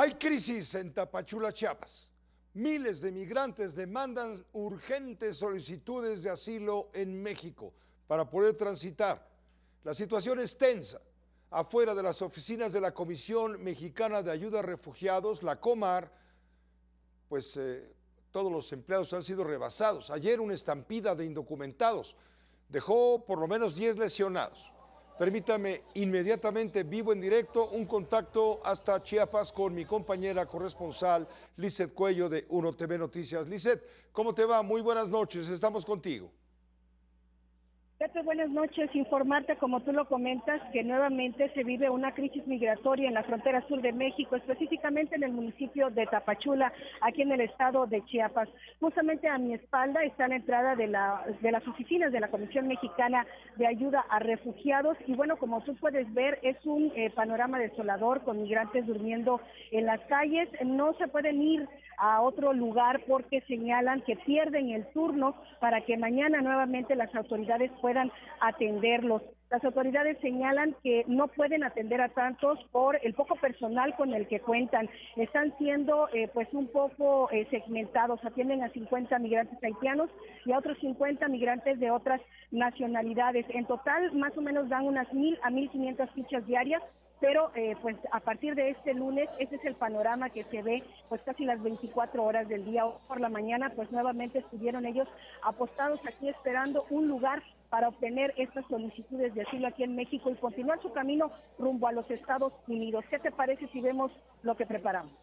Hay crisis en Tapachula, Chiapas. Miles de migrantes demandan urgentes solicitudes de asilo en México para poder transitar. La situación es tensa. Afuera de las oficinas de la Comisión Mexicana de Ayuda a Refugiados, la COMAR, todos los empleados han sido rebasados. Ayer una estampida de indocumentados dejó por lo menos 10 lesionados. Permítame inmediatamente, vivo en directo, un contacto hasta Chiapas con mi compañera corresponsal Lizeth Cuello de Uno TV Noticias. Lizeth, ¿cómo te va? Muy buenas noches, estamos contigo. Pepe, buenas noches. Informarte, como tú lo comentas, que nuevamente se vive una crisis migratoria en la frontera sur de México, específicamente en el municipio de Tapachula, aquí en el estado de Chiapas. Justamente a mi espalda está la entrada de las oficinas de la Comisión Mexicana de Ayuda a Refugiados y bueno, como tú puedes ver, es un panorama desolador con migrantes durmiendo en las calles. No se pueden ir a otro lugar porque señalan que pierden el turno para que mañana nuevamente las autoridades puedan atenderlos. Las autoridades señalan que no pueden atender a tantos por el poco personal con el que cuentan. Están siendo un poco segmentados. Atienden a 50 migrantes haitianos y a otros 50 migrantes de otras nacionalidades. En total, más o menos dan unas 1,000 a 1,500 fichas diarias. Pero a partir de este lunes, ese es el panorama que se ve pues casi las 24 horas del día. Por la mañana pues nuevamente estuvieron ellos apostados aquí esperando un lugar para obtener estas solicitudes de asilo aquí en México y continuar su camino rumbo a los Estados Unidos. ¿Qué te parece si vemos lo que preparamos?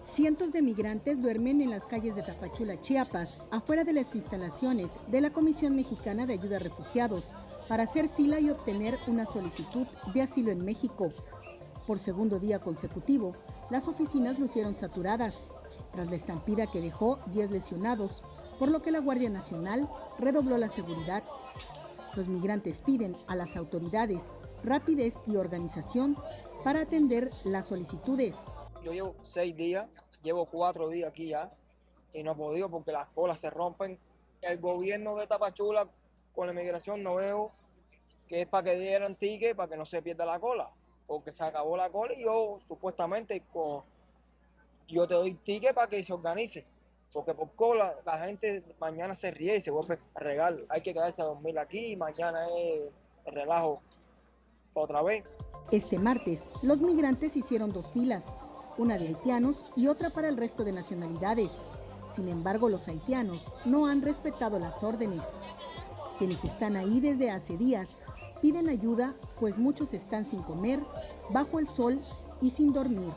Cientos de migrantes duermen en las calles de Tapachula, Chiapas, afuera de las instalaciones de la Comisión Mexicana de Ayuda a Refugiados, para hacer fila y obtener una solicitud de asilo en México. Por segundo día consecutivo, las oficinas lucieron saturadas, tras la estampida que dejó 10 lesionados, por lo que la Guardia Nacional redobló la seguridad. Los migrantes piden a las autoridades rapidez y organización para atender las solicitudes. Yo llevo 6 días, llevo 4 días aquí ya y no he podido porque las colas se rompen. El gobierno de Tapachula con la inmigración no veo que es para que dieran ticket para que no se pierda la cola, porque se acabó la cola y yo supuestamente yo te doy ticket para que se organice, porque por cola la gente mañana se ríe y se vuelve a regar. Hay que quedarse a dormir aquí y mañana es el relajo otra vez. Este martes, los migrantes hicieron 2 filas, una de haitianos y otra para el resto de nacionalidades. Sin embargo, los haitianos no han respetado las órdenes. Quienes están ahí desde hace días piden ayuda, pues muchos están sin comer, bajo el sol y sin dormir.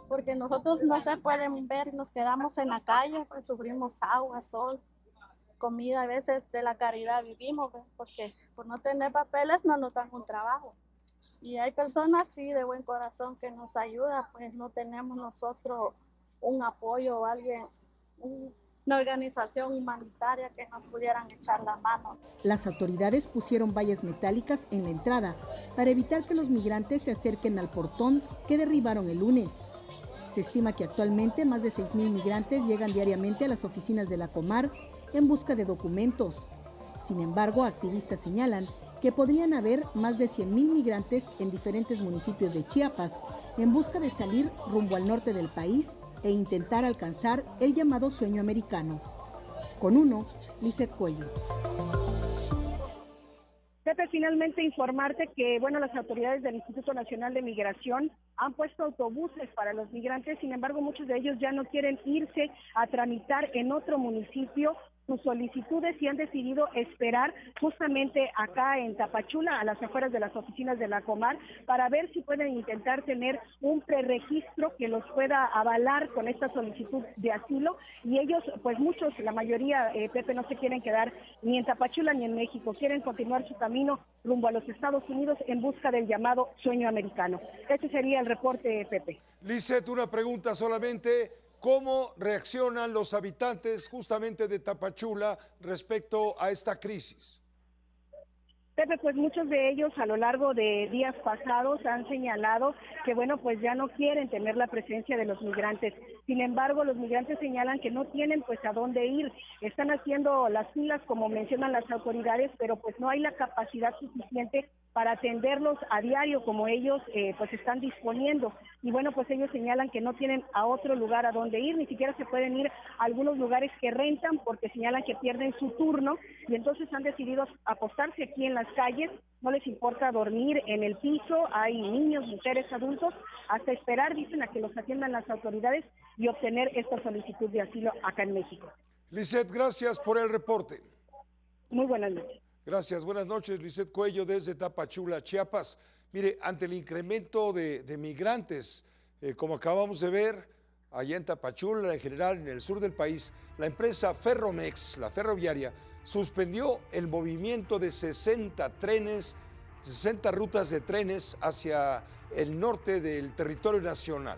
Porque nosotros no se pueden ver, nos quedamos en la calle, pues sufrimos agua, sol, comida, a veces de la caridad vivimos, porque por no tener papeles no nos dan un trabajo. Y hay personas sí de buen corazón que nos ayudan, pues no tenemos nosotros un apoyo o alguien, una organización humanitaria que nos pudieran echar la mano. Las autoridades pusieron vallas metálicas en la entrada para evitar que los migrantes se acerquen al portón que derribaron el lunes. Se estima que actualmente más de 6,000 migrantes llegan diariamente a las oficinas de la Comar en busca de documentos. Sin embargo, activistas señalan que podrían haber más de 100,000 migrantes en diferentes municipios de Chiapas en busca de salir rumbo al norte del país e intentar alcanzar el llamado sueño americano. Con Uno, Lizeth Cuello. Pepe, finalmente informarte que las autoridades del Instituto Nacional de Migración han puesto autobuses para los migrantes, sin embargo muchos de ellos ya no quieren irse a tramitar en otro municipio sus solicitudes y han decidido esperar justamente acá en Tapachula, a las afueras de las oficinas de la Comar, para ver si pueden intentar tener un preregistro que los pueda avalar con esta solicitud de asilo. Y ellos, pues muchos, la mayoría, Pepe, no se quieren quedar ni en Tapachula ni en México, quieren continuar su camino rumbo a los Estados Unidos en busca del llamado sueño americano. Ese sería el reporte, Pepe. Lizeth, una pregunta solamente. ¿Cómo reaccionan los habitantes justamente de Tapachula respecto a esta crisis? Pepe, pues muchos de ellos a lo largo de días pasados han señalado que pues ya no quieren tener la presencia de los migrantes. Sin embargo, los migrantes señalan que no tienen pues a dónde ir. Están haciendo las filas como mencionan las autoridades, pero pues no hay la capacidad suficiente para atenderlos a diario como ellos pues están disponiendo. Y bueno, pues ellos señalan que no tienen a otro lugar a donde ir, ni siquiera se pueden ir a algunos lugares que rentan porque señalan que pierden su turno y entonces han decidido apostarse aquí en las calles. No les importa dormir en el piso, hay niños, mujeres, adultos, hasta esperar, dicen, a que los atiendan las autoridades y obtener esta solicitud de asilo acá en México. Lisette, gracias por el reporte. Muy buenas noches. Gracias, buenas noches, Lisette Cuello desde Tapachula, Chiapas. Mire, ante el incremento de migrantes, como acabamos de ver, allá en Tapachula, en general en el sur del país, la empresa Ferromex, la ferroviaria, suspendió el movimiento de 60 rutas de trenes hacia el norte del territorio nacional.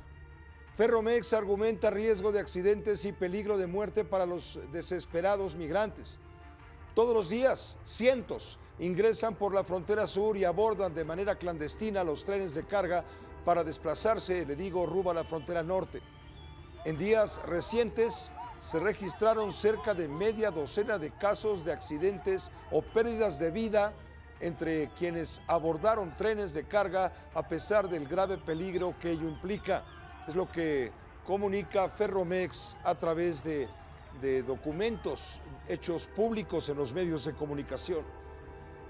Ferromex argumenta riesgo de accidentes y peligro de muerte para los desesperados migrantes. Todos los días, cientos ingresan por la frontera sur y abordan de manera clandestina los trenes de carga para desplazarse, rumbo a la frontera norte. En días recientes se registraron cerca de media docena de casos de accidentes o pérdidas de vida entre quienes abordaron trenes de carga a pesar del grave peligro que ello implica. Es lo que comunica Ferromex a través de documentos hechos públicos en los medios de comunicación.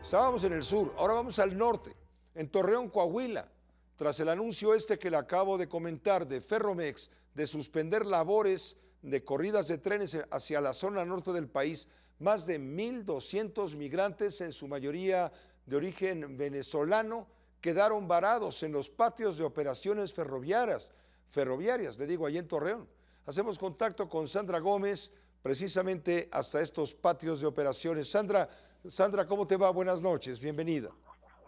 Estábamos en el sur, ahora vamos al norte, en Torreón, Coahuila. Tras el anuncio que le acabo de comentar de Ferromex de suspender labores de corridas de trenes hacia la zona norte del país, más de 1,200 migrantes, en su mayoría de origen venezolano, quedaron varados en los patios de operaciones ferroviarias, allí en Torreón. Hacemos contacto con Sandra Gómez, precisamente hasta estos patios de operaciones. Sandra, ¿cómo te va? Buenas noches, bienvenida.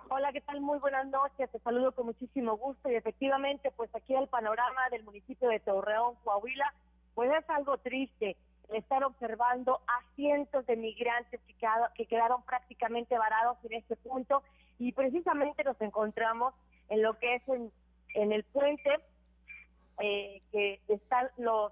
Hola, ¿qué tal? Muy buenas noches, te saludo con muchísimo gusto y efectivamente, pues aquí el panorama del municipio de Torreón, Coahuila, pues es algo triste el estar observando a cientos de migrantes que quedaron prácticamente varados en este punto y precisamente nos encontramos en lo que es en el puente, que están los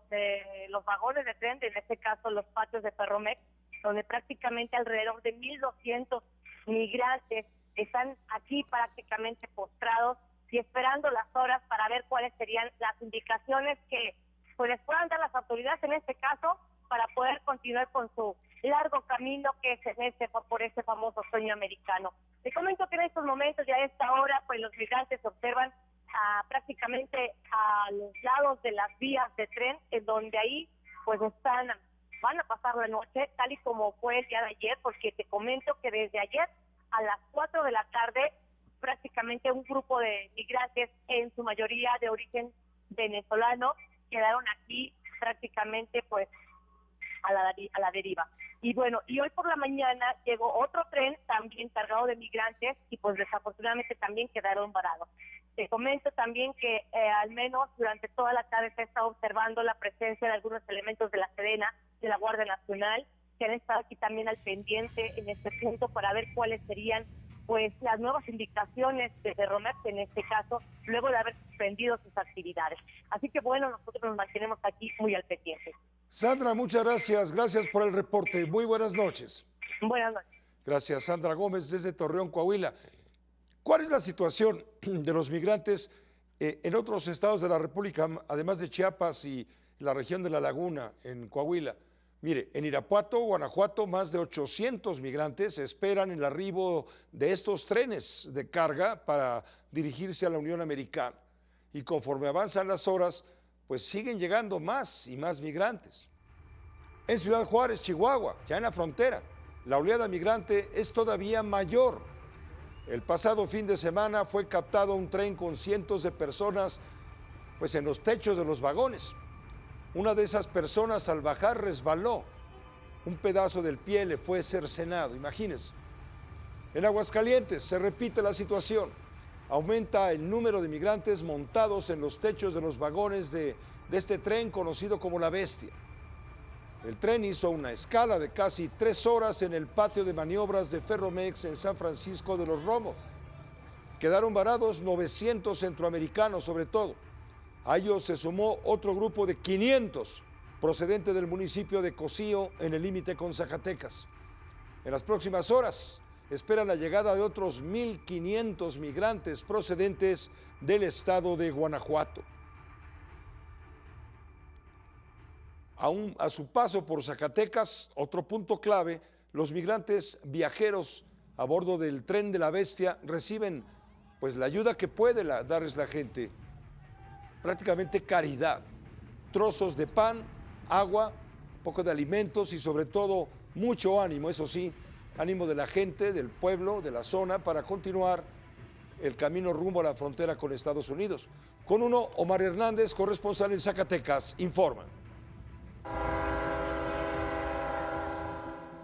vagones de tren, en este caso los patios de Ferromex, donde prácticamente alrededor de 1,200 migrantes están aquí prácticamente postrados y esperando las horas para ver cuáles serían las indicaciones que pues les puedan dar las autoridades en este caso para poder continuar con su largo camino que es por ese famoso sueño americano. Te comento que en estos momentos y a esta hora pues los migrantes observan prácticamente a los lados de las vías de tren, en donde ahí pues van a pasar la noche, tal y como fue el día de ayer, porque te comento que desde ayer a las 4 de la tarde prácticamente un grupo de migrantes, en su mayoría de origen venezolano, quedaron aquí prácticamente pues a la deriva. Y bueno, y hoy por la mañana llegó otro tren también cargado de migrantes y pues desafortunadamente también quedaron varados. Te comento también que al menos durante toda la tarde se ha estado observando la presencia de algunos elementos de la Sedena, de la Guardia Nacional, que han estado aquí también al pendiente en este punto para ver cuáles serían pues las nuevas indicaciones de Ferromex en este caso, luego de haber suspendido sus actividades. Así que bueno, nosotros nos mantenemos aquí muy al pendiente. Sandra, muchas gracias por el reporte. Muy buenas noches. Buenas noches. Gracias, Sandra Gómez desde Torreón, Coahuila. ¿Cuál es la situación de los migrantes en otros estados de la República, además de Chiapas y la región de La Laguna, en Coahuila? Mire, en Irapuato, Guanajuato, más de 800 migrantes esperan el arribo de estos trenes de carga para dirigirse a la Unión Americana. Y conforme avanzan las horas, pues siguen llegando más y más migrantes. En Ciudad Juárez, Chihuahua, ya en la frontera, la oleada migrante es todavía mayor. El pasado fin de semana fue captado un tren con cientos de personas pues en los techos de los vagones. Una de esas personas al bajar resbaló. Un pedazo del pie le fue cercenado, imagínense. En Aguascalientes se repite la situación. Aumenta el número de migrantes montados en los techos de los vagones de este tren conocido como La Bestia. El tren hizo una escala de casi 3 horas en el patio de maniobras de Ferromex en San Francisco de los Romos. Quedaron varados 900 centroamericanos sobre todo. A ellos se sumó otro grupo de 500 procedente del municipio de Cocío en el límite con Zacatecas. En las próximas horas esperan la llegada de otros 1.500 migrantes procedentes del estado de Guanajuato. A su paso por Zacatecas, otro punto clave, los migrantes viajeros a bordo del Tren de la Bestia reciben pues la ayuda que puede darles la gente, prácticamente caridad, trozos de pan, agua, poco de alimentos y sobre todo mucho ánimo, eso sí, ánimo de la gente, del pueblo, de la zona para continuar el camino rumbo a la frontera con Estados Unidos. Con uno, Omar Hernández, corresponsal en Zacatecas, informa.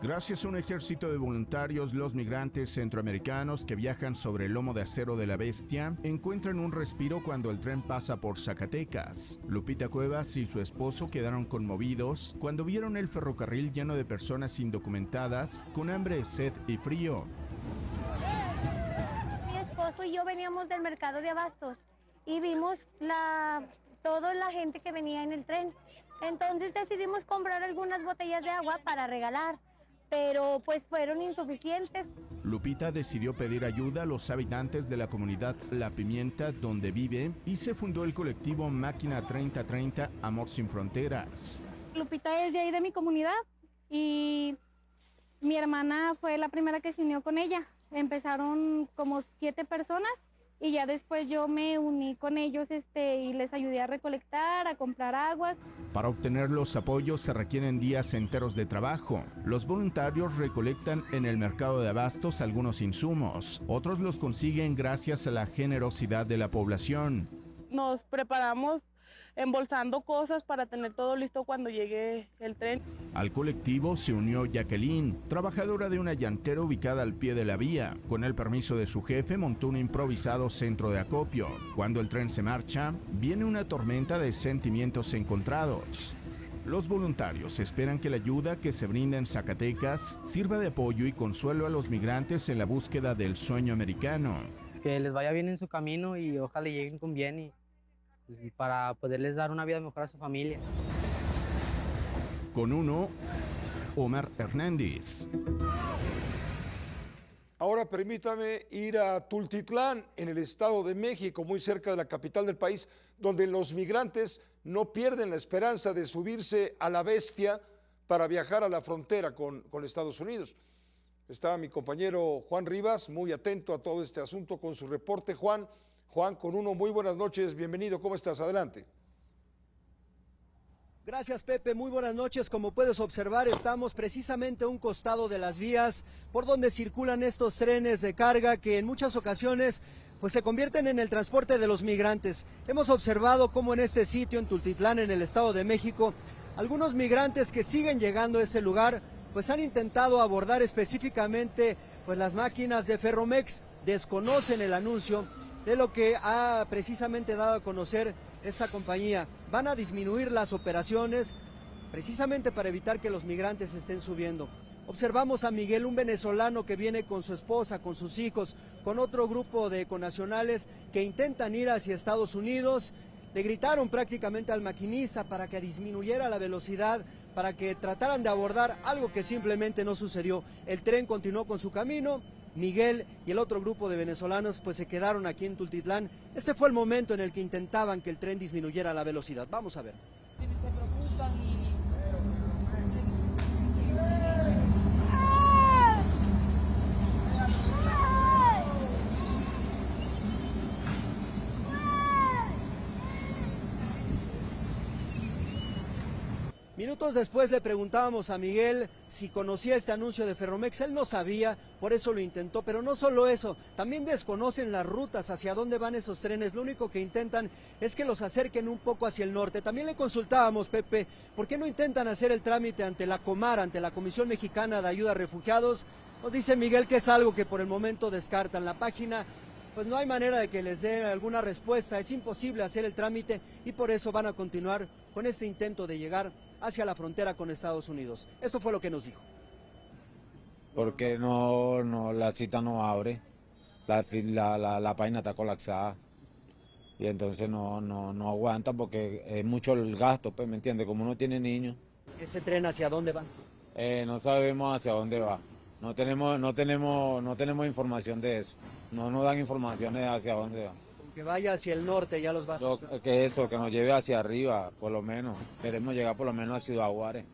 Gracias a un ejército de voluntarios, los migrantes centroamericanos que viajan sobre el lomo de acero de la Bestia encuentran un respiro cuando el tren pasa por Zacatecas. Lupita Cuevas y su esposo quedaron conmovidos cuando vieron el ferrocarril lleno de personas indocumentadas con hambre, sed y frío. Mi esposo y yo veníamos del mercado de abastos y vimos toda la gente que venía en el tren. Entonces decidimos comprar algunas botellas de agua para regalar, pero pues fueron insuficientes. Lupita decidió pedir ayuda a los habitantes de la comunidad La Pimienta, donde vive, y se fundó el colectivo Máquina 3030 Amor Sin Fronteras. Lupita es de ahí de mi comunidad y mi hermana fue la primera que se unió con ella. Empezaron como 7 personas y ya después yo me uní con ellos y les ayudé a recolectar, a comprar aguas. Para obtener los apoyos se requieren días enteros de trabajo. Los voluntarios recolectan en el mercado de abastos algunos insumos. Otros los consiguen gracias a la generosidad de la población. Nos preparamos embolsando cosas para tener todo listo cuando llegue el tren. Al colectivo se unió Jacqueline, trabajadora de una llantera ubicada al pie de la vía. Con el permiso de su jefe montó un improvisado centro de acopio. Cuando el tren se marcha, viene una tormenta de sentimientos encontrados. Los voluntarios esperan que la ayuda que se brinda en Zacatecas sirva de apoyo y consuelo a los migrantes en la búsqueda del sueño americano. Que les vaya bien en su camino y ojalá lleguen con bien y para poderles dar una vida mejor a su familia. Con uno, Omar Hernández. Ahora permítame ir a Tultitlán, en el Estado de México, muy cerca de la capital del país, donde los migrantes no pierden la esperanza de subirse a la Bestia para viajar a la frontera con Estados Unidos. Está mi compañero Juan Rivas, muy atento a todo este asunto con su reporte. Juan, con uno, muy buenas noches, bienvenido, ¿cómo estás? Adelante. Gracias, Pepe, muy buenas noches. Como puedes observar, estamos precisamente a un costado de las vías por donde circulan estos trenes de carga que en muchas ocasiones pues se convierten en el transporte de los migrantes. Hemos observado cómo en este sitio, en Tultitlán, en el Estado de México, algunos migrantes que siguen llegando a este lugar pues han intentado abordar específicamente pues las máquinas de Ferromex. Desconocen el anuncio de lo que ha precisamente dado a conocer esta compañía. Van a disminuir las operaciones precisamente para evitar que los migrantes estén subiendo. Observamos a Miguel, un venezolano que viene con su esposa, con sus hijos, con otro grupo de connacionales que intentan ir hacia Estados Unidos. Le gritaron prácticamente al maquinista para que disminuyera la velocidad, para que trataran de abordar algo que simplemente no sucedió. El tren continuó con su camino. Miguel y el otro grupo de venezolanos pues se quedaron aquí en Tultitlán. Ese fue el momento en el que intentaban que el tren disminuyera la velocidad. Vamos a ver. Minutos después le preguntábamos a Miguel si conocía este anuncio de Ferromex. Él no sabía, por eso lo intentó, pero no solo eso, también desconocen las rutas hacia dónde van esos trenes. Lo único que intentan es que los acerquen un poco hacia el norte. También le consultábamos, Pepe, ¿por qué no intentan hacer el trámite ante la Comar, ante la Comisión Mexicana de Ayuda a Refugiados? Nos dice Miguel que es algo que por el momento descartan. La página, pues no hay manera de que les dé alguna respuesta, es imposible hacer el trámite y por eso van a continuar con este intento de llegar hacia la frontera con Estados Unidos. Eso fue lo que nos dijo. Porque no, la cita no abre, la página está colapsada y entonces no aguanta porque es mucho el gasto, pues, ¿me entiende? Como uno tiene niños. ¿Ese tren hacia dónde va? No sabemos hacia dónde va. No tenemos información de eso. No nos dan informaciones hacia dónde va. Que vaya hacia el norte, ya los va a sacar. Que nos lleve hacia arriba, por lo menos. Queremos llegar por lo menos a Ciudad Juárez.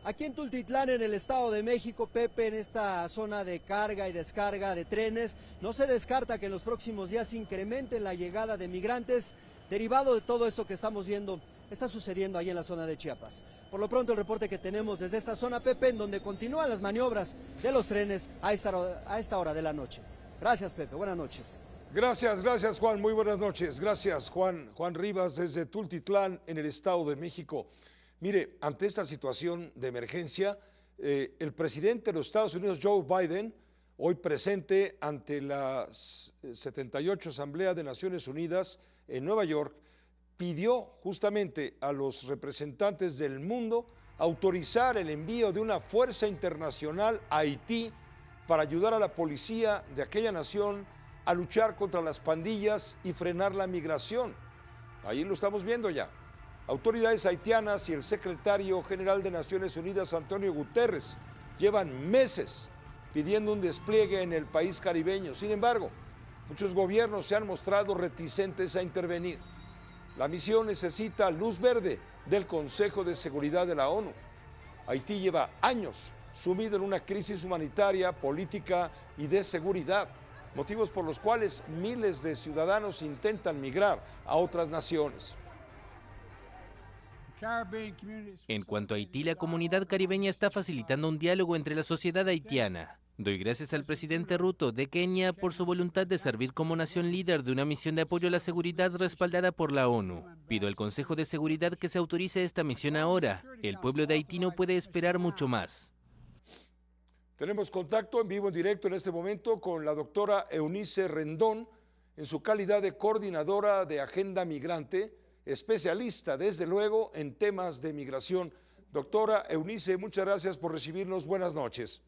Aquí en Tultitlán, en el Estado de México, Pepe, en esta zona de carga y descarga de trenes, no se descarta que en los próximos días se incrementen la llegada de migrantes derivado de todo esto que estamos viendo, está sucediendo ahí en la zona de Chiapas. Por lo pronto el reporte que tenemos desde esta zona, Pepe, en donde continúan las maniobras de los trenes a esta hora de la noche. Gracias, Pepe, buenas noches. Gracias Juan, muy buenas noches. Gracias Juan Rivas desde Tultitlán en el Estado de México. Mire, ante esta situación de emergencia, el presidente de los Estados Unidos, Joe Biden, hoy presente ante la 78 Asamblea de Naciones Unidas en Nueva York, pidió justamente a los representantes del mundo autorizar el envío de una fuerza internacional a Haití para ayudar a la policía de aquella nación a luchar contra las pandillas y frenar la migración. Ahí lo estamos viendo ya. Autoridades haitianas y el secretario general de Naciones Unidas, Antonio Guterres, llevan meses pidiendo un despliegue en el país caribeño. Sin embargo, muchos gobiernos se han mostrado reticentes a intervenir. La misión necesita luz verde del Consejo de Seguridad de la ONU. Haití lleva años sumido en una crisis humanitaria, política y de seguridad, motivos por los cuales miles de ciudadanos intentan migrar a otras naciones. En cuanto a Haití, la comunidad caribeña está facilitando un diálogo entre la sociedad haitiana. Doy gracias al presidente Ruto de Kenia por su voluntad de servir como nación líder de una misión de apoyo a la seguridad respaldada por la ONU. Pido al Consejo de Seguridad que se autorice esta misión ahora. El pueblo de Haití no puede esperar mucho más. Tenemos contacto en vivo, en directo en este momento con la doctora Eunice Rendón, en su calidad de coordinadora de Agenda Migrante, especialista desde luego en temas de migración. Doctora Eunice, muchas gracias por recibirnos. Buenas noches.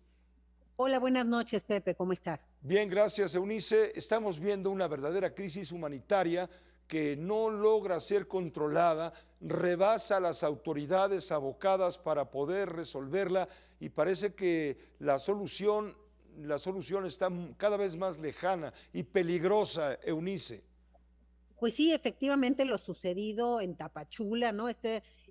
Hola, buenas noches, Pepe, ¿cómo estás? Bien, gracias, Eunice. Estamos viendo una verdadera crisis humanitaria que no logra ser controlada, rebasa a las autoridades abocadas para poder resolverla y parece que la solución está cada vez más lejana y peligrosa, Eunice. Pues sí, efectivamente lo sucedido en Tapachula, ¿no?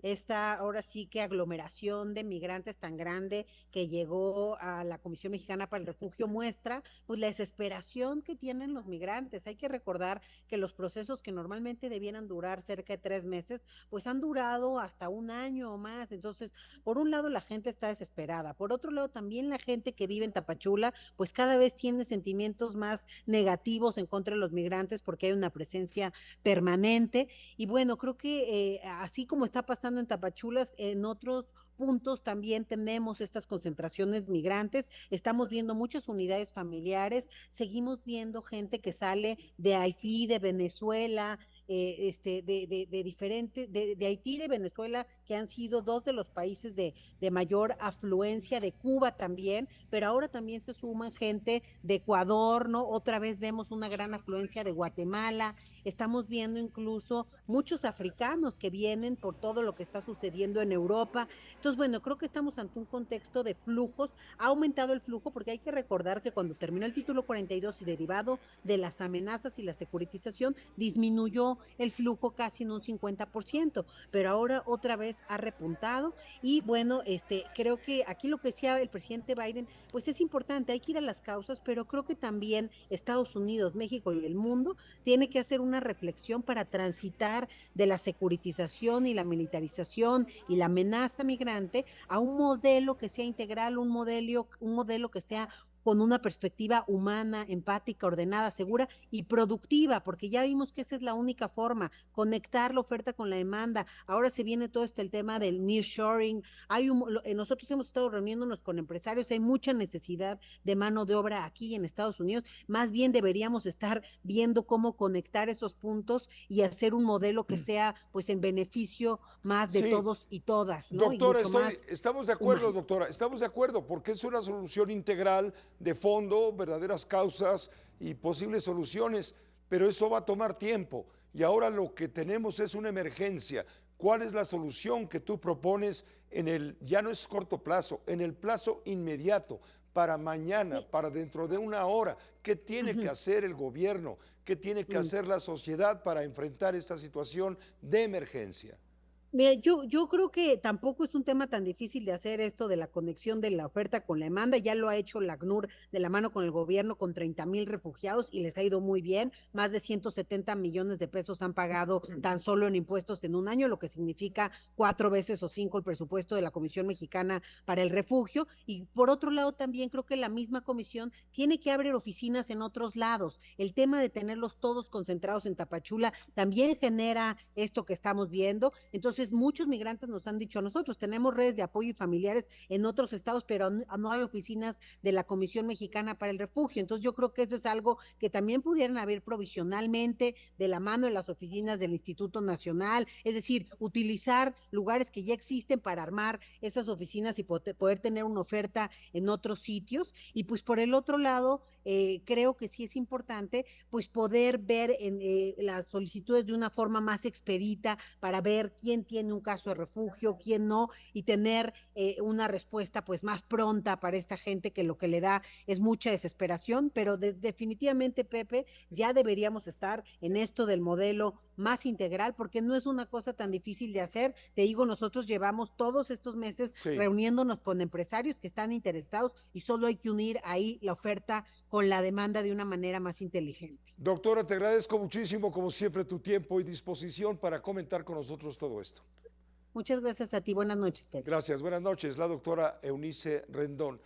Esta ahora sí que aglomeración de migrantes tan grande que llegó a la Comisión Mexicana para el Refugio muestra pues la desesperación que tienen los migrantes. Hay que recordar que los procesos que normalmente debieran durar cerca de 3 meses, pues han durado hasta 1 año o más. Entonces, por un lado la gente está desesperada, por otro lado también la gente que vive en Tapachula, pues cada vez tiene sentimientos más negativos en contra de los migrantes porque hay una presencia permanente. Y bueno, creo que así como está pasando en Tapachulas, en otros puntos también tenemos estas concentraciones migrantes, estamos viendo muchas unidades familiares, seguimos viendo gente que sale de Haití, de Venezuela, de diferentes, de Haití y de Venezuela, que han sido 2 de los países de mayor afluencia, de Cuba también, pero ahora también se suman gente de Ecuador, ¿no? Otra vez vemos una gran afluencia de Guatemala, estamos viendo incluso muchos africanos que vienen por todo lo que está sucediendo en Europa. Entonces, bueno, creo que estamos ante un contexto de flujos, ha aumentado el flujo porque hay que recordar que cuando terminó el título 42 y derivado de las amenazas y la securitización, disminuyó el flujo casi en un 50%, pero ahora otra vez ha repuntado y bueno, creo que aquí lo que decía el presidente Biden, pues es importante, hay que ir a las causas, pero creo que también Estados Unidos, México y el mundo tiene que hacer una reflexión para transitar de la securitización y la militarización y la amenaza migrante a un modelo que sea integral, un modelo que sea con una perspectiva humana, empática, ordenada, segura y productiva, porque ya vimos que esa es la única forma, conectar la oferta con la demanda. Ahora se viene todo el tema del nearshoring, nosotros hemos estado reuniéndonos con empresarios, hay mucha necesidad de mano de obra aquí en Estados Unidos, más bien deberíamos estar viendo cómo conectar esos puntos y hacer un modelo que sea pues en beneficio más de todos y todas, ¿no? Doctora, estamos de acuerdo, doctora, estamos de acuerdo, porque es una solución integral de fondo, verdaderas causas y posibles soluciones, pero eso va a tomar tiempo y ahora lo que tenemos es una emergencia. ¿Cuál es la solución que tú propones ya no es corto plazo, en el plazo inmediato, para mañana, para dentro de una hora. ¿Qué tiene que hacer el gobierno? ¿Qué tiene que hacer la sociedad para enfrentar esta situación de emergencia? Mira, yo creo que tampoco es un tema tan difícil de hacer esto de la conexión de la oferta con la demanda. Ya lo ha hecho la ACNUR de la mano con el gobierno con 30,000 refugiados y les ha ido muy bien. Más de 170 millones de pesos han pagado tan solo en impuestos en un año, lo que significa 4 veces o 5 el presupuesto de la Comisión Mexicana para el Refugio. Y por otro lado, también creo que la misma comisión tiene que abrir oficinas en otros lados. El tema de tenerlos todos concentrados en Tapachula también genera esto que estamos viendo. Entonces, muchos migrantes nos han dicho a nosotros, tenemos redes de apoyo y familiares en otros estados, pero no hay oficinas de la Comisión Mexicana para el Refugio. Entonces yo creo que eso es algo que también pudieran haber provisionalmente de la mano de las oficinas del Instituto Nacional, es decir, utilizar lugares que ya existen para armar esas oficinas y poder tener una oferta en otros sitios. Y pues por el otro lado, creo que sí es importante pues poder ver las solicitudes de una forma más expedita para ver quién tiene un caso de refugio, quién no, y tener una respuesta pues más pronta para esta gente que lo que le da es mucha desesperación, pero definitivamente, Pepe, ya deberíamos estar en esto del modelo más integral, porque no es una cosa tan difícil de hacer. Te digo, nosotros llevamos todos estos meses reuniéndonos con empresarios que están interesados y solo hay que unir ahí la oferta con la demanda de una manera más inteligente. Doctora, te agradezco muchísimo, como siempre, tu tiempo y disposición para comentar con nosotros todo esto. Muchas gracias a ti. Buenas noches, Pedro. Gracias. Buenas noches. La doctora Eunice Rendón.